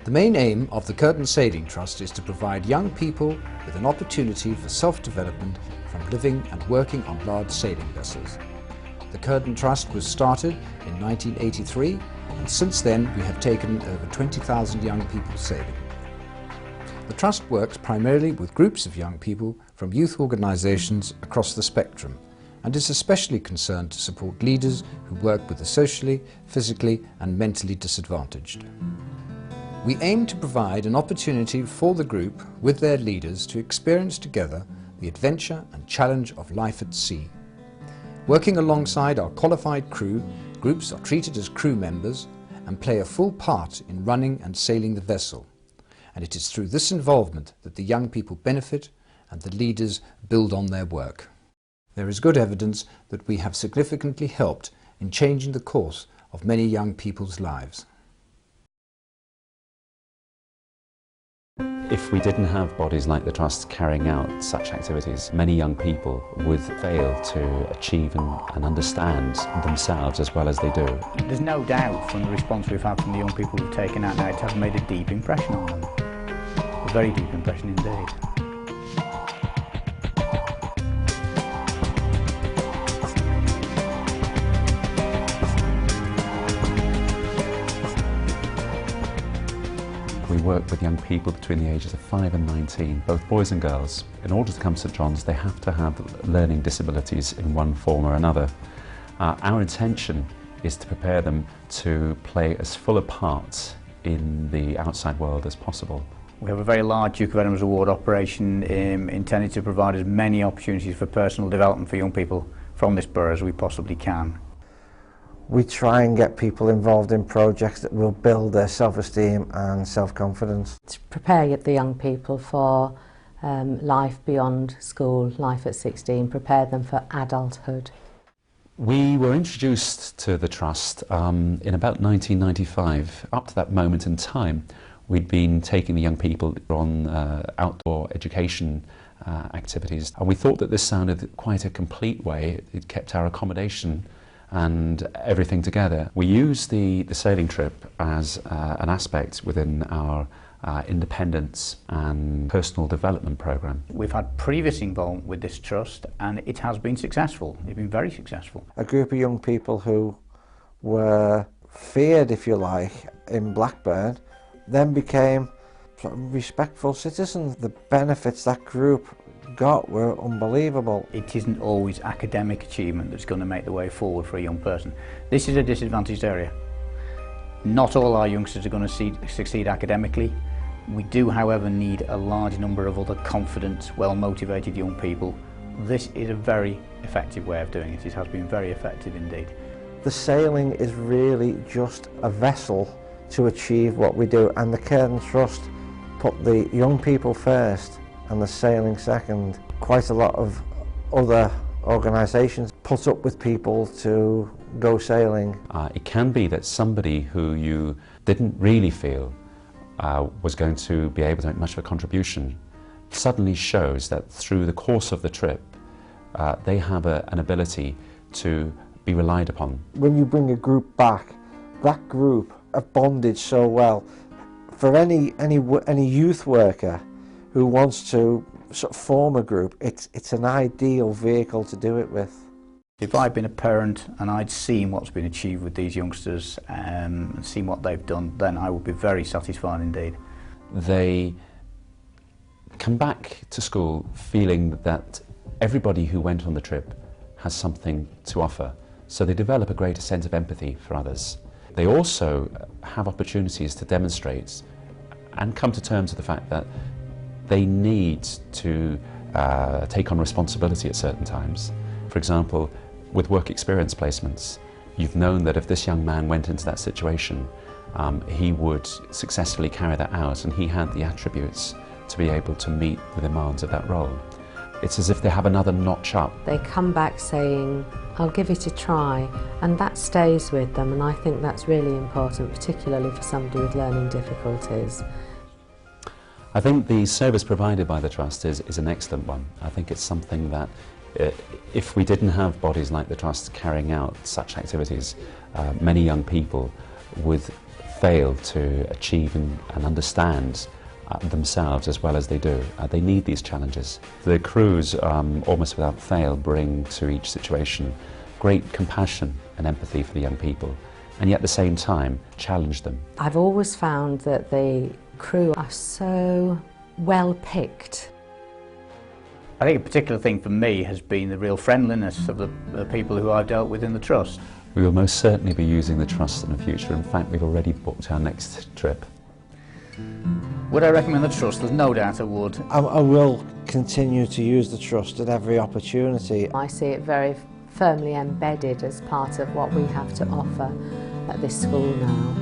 The main aim of the Cirdan Trust is to provide young people with an opportunity for self-development from living and working on large sailing vessels. The Cirdan Trust was started in 1983, and since then we have taken over 20,000 young people sailing. The Trust works primarily with groups of young people from youth organisations across the spectrum, and is especially concerned to support leaders who work with the socially, physically and mentally disadvantaged. We aim to provide an opportunity for the group with their leaders to experience together the adventure and challenge of life at sea. Working alongside our qualified crew, groups are treated as crew members and play a full part in running and sailing the vessel. And it is through this involvement that the young people benefit and the leaders build on their work. There is good evidence that we have significantly helped in changing the course of many young people's lives. If we didn't have bodies like the Trust carrying out such activities, many young people would fail to achieve and understand themselves as well as they do. There's no doubt from the response we've had from the young people who've taken out now, it has made a deep impression on them. A very deep impression indeed. We work with young people between the ages of 5 and 19, both boys and girls. In order to come to St John's, they have to have learning disabilities in one form or another. Our intention is to prepare them to play as full a part in the outside world as possible. We have a very large Duke of Edinburgh's Award operation intended to provide as many opportunities for personal development for young people from this borough as we possibly can. We try and get people involved in projects that will build their self-esteem and self-confidence. To prepare the young people for life beyond school, life at 16, prepare them for adulthood. We were introduced to the Trust in about 1995. Up to that moment in time, we'd been taking the young people on outdoor education activities, and we thought that this sounded quite a complete way. It kept our accommodation and everything together. We use the sailing trip as an aspect within our independence and personal development programme. We've had previous involvement with this trust and it has been successful. It's been very successful. A group of young people who were feared, if you like, in Blackburn, then became sort of respectful citizens. The benefits that group got were unbelievable. It isn't always academic achievement that's going to make the way forward for a young person. This is a disadvantaged area. Not all our youngsters are going to succeed academically. We do, however, need a large number of other confident, well-motivated young people. This is a very effective way of doing it. It has been very effective indeed. The sailing is really just a vessel to achieve what we do, and the Cirdan Trust put the young people first and the sailing second. Quite a lot of other organisations put up with people to go sailing. It can be that somebody who you didn't really feel was going to be able to make much of a contribution suddenly shows that through the course of the trip they have an ability to be relied upon. When you bring a group back, that group have bonded so well. For any youth worker who wants to sort of form a group, it's an ideal vehicle to do it with. If I'd been a parent and I'd seen what's been achieved with these youngsters and seen what they've done, then I would be very satisfied indeed. They come back to school feeling that everybody who went on the trip has something to offer, so they develop a greater sense of empathy for others. They also have opportunities to demonstrate and come to terms with the fact that they need to take on responsibility at certain times. For example, with work experience placements, you've known that if this young man went into that situation, he would successfully carry that out, and he had the attributes to be able to meet the demands of that role. It's as if they have another notch up. They come back saying, I'll give it a try, and that stays with them, and I think that's really important, particularly for somebody with learning difficulties. I think the service provided by the Trust is an excellent one. I think it's something that if we didn't have bodies like the Trust carrying out such activities, many young people would fail to achieve and understand themselves as well as they do. They need these challenges. The crews, almost without fail, bring to each situation great compassion and empathy for the young people, and yet at the same time challenge them. I've always found that the crew are so well picked. I think a particular thing for me has been the real friendliness of the people who I've dealt with in the Trust. We will most certainly be using the Trust in the future. In fact, we've already booked our next trip. Would I recommend the Trust? There's no doubt I would. I will continue to use the Trust at every opportunity. I see it very firmly embedded as part of what we have to offer at this school now.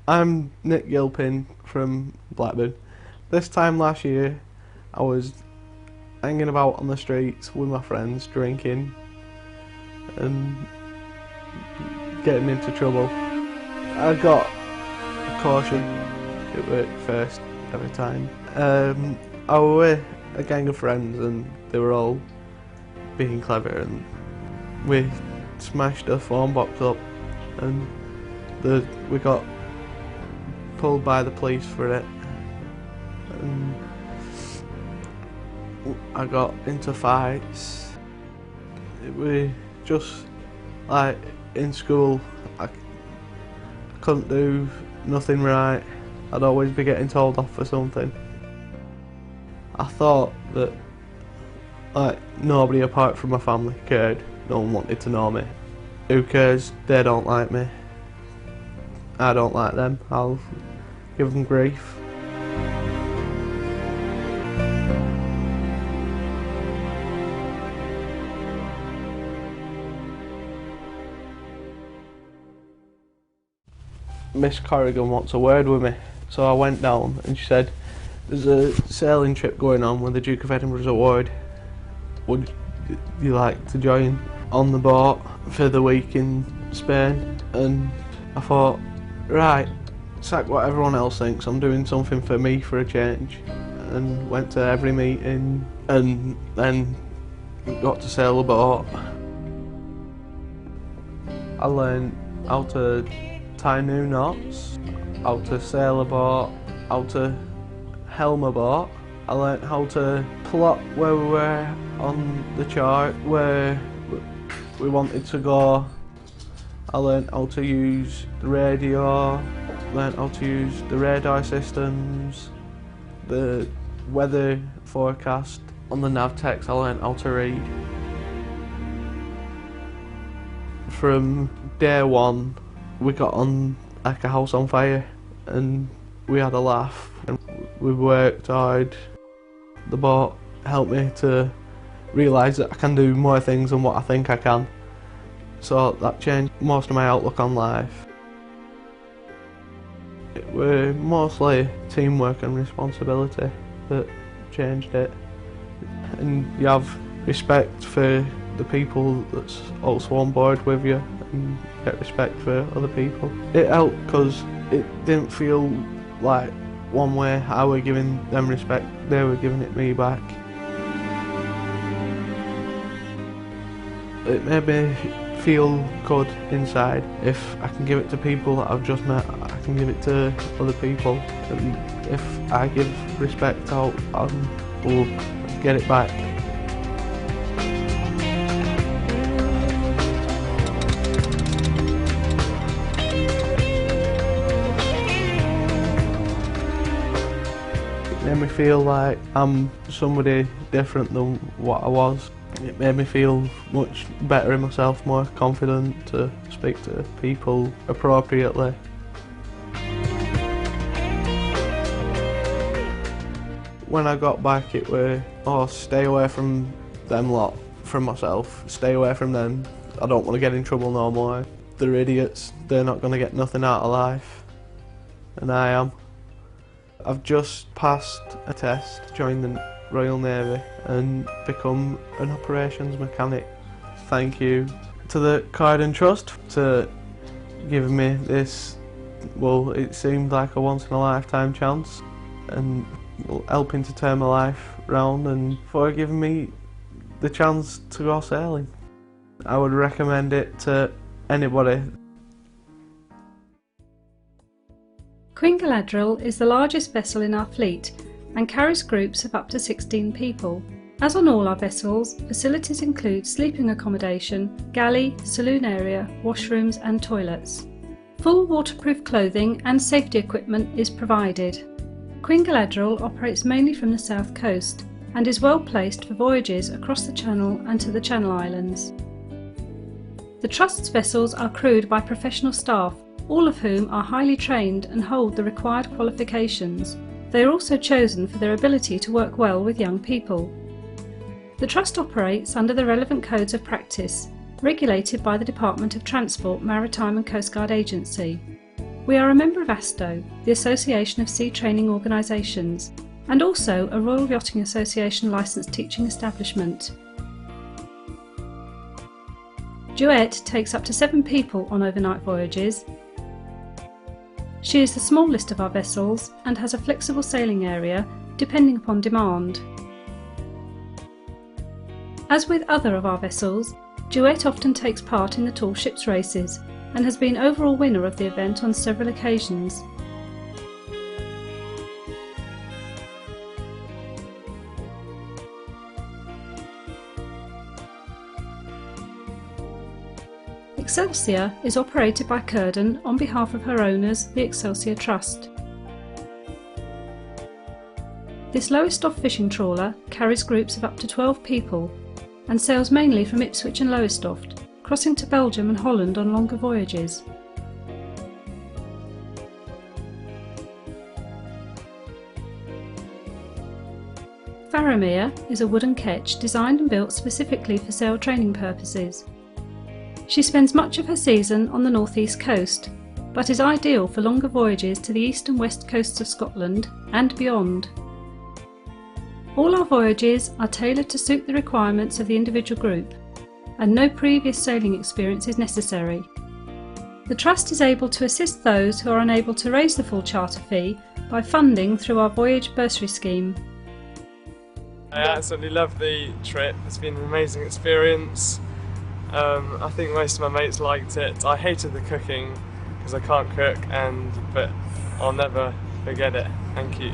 I'm Nick Gilpin from Blackburn. This time last year I was hanging about on the streets with my friends, drinking and getting into trouble. I got a caution. It worked first every time. I was with a gang of friends and they were all being clever, and we smashed a phone box up and we got pulled by the police for it, and I got into fights. It was just like in school I couldn't do nothing right. I'd always be getting told off for something. I thought that like nobody apart from my family cared. No one wanted to know me. Who cares? They don't like me. I don't like them. I'll give them grief. Miss Corrigan wants a word with me, so I went down and she said, "There's a sailing trip going on with the Duke of Edinburgh's award. Would you like to join on the boat for the week in Spain?" And I thought, right, sack what everyone else thinks, I'm doing something for me for a change. And went to every meeting and then got to sail a boat. I learned how to tie new knots, how to sail a boat, how to helm a boat. I learned how to plot where we were on the chart, where we wanted to go. I learned how to use the radio, learned how to use the radar systems, the weather forecast. On the nav text I learned how to read. From day one we got on like a house on fire and we had a laugh and we worked hard. The boat helped me to realise that I can do more things than what I think I can. So that changed most of my outlook on life. It were mostly teamwork and responsibility that changed it. And you have respect for the people that's also on board with you and get respect for other people. It helped because it didn't feel like one way I were giving them respect, they were giving it me back. It made me feel good inside. If I can give it to people that I've just met, I can give it to other people. And if I give respect out, I will get it back. It made me feel like I'm somebody different than what I was. It made me feel much better in myself, more confident to speak to people appropriately. When I got back it were, oh, stay away from them lot, from myself, stay away from them. I don't want to get in trouble no more. They're idiots, they're not going to get nothing out of life. And I am. I've just passed a test to join the Royal Navy and become an operations mechanic. Thank you to the Cirdan Trust for giving me this, well, it seemed like a once in a lifetime chance, and helping to turn my life round, and for giving me the chance to go sailing. I would recommend it to anybody. Queen Galadriel is the largest vessel in our fleet and carries groups of up to 16 people. As on all our vessels, facilities include sleeping accommodation, galley, saloon area, washrooms and toilets. Full waterproof clothing and safety equipment is provided. Queen Galadriel operates mainly from the south coast and is well placed for voyages across the Channel and to the Channel Islands. The Trust's vessels are crewed by professional staff, all of whom are highly trained and hold the required qualifications. They are also chosen for their ability to work well with young people. The Trust operates under the relevant codes of practice, regulated by the Department of Transport, Maritime and Coast Guard Agency. We are a member of ASTO, the Association of Sea Training Organisations, and also a Royal Yachting Association licensed teaching establishment. Duet takes up to 7 people on overnight voyages. She is the smallest of our vessels and has a flexible sailing area depending upon demand. As with other of our vessels, Duet often takes part in the tall ships races and has been overall winner of the event on several occasions. Excelsior is operated by Cirdan on behalf of her owners, the Excelsior Trust. This Lowestoft fishing trawler carries groups of up to 12 people and sails mainly from Ipswich and Lowestoft, crossing to Belgium and Holland on longer voyages. Faramir is a wooden ketch designed and built specifically for sail training purposes. She spends much of her season on the northeast coast, but is ideal for longer voyages to the east and west coasts of Scotland and beyond. All our voyages are tailored to suit the requirements of the individual group, and no previous sailing experience is necessary. The Trust is able to assist those who are unable to raise the full charter fee by funding through our Voyage bursary scheme. I absolutely love the trip. It's been an amazing experience. I think most of my mates liked it. I hated the cooking because I can't cook, but I'll never forget it. Thank you.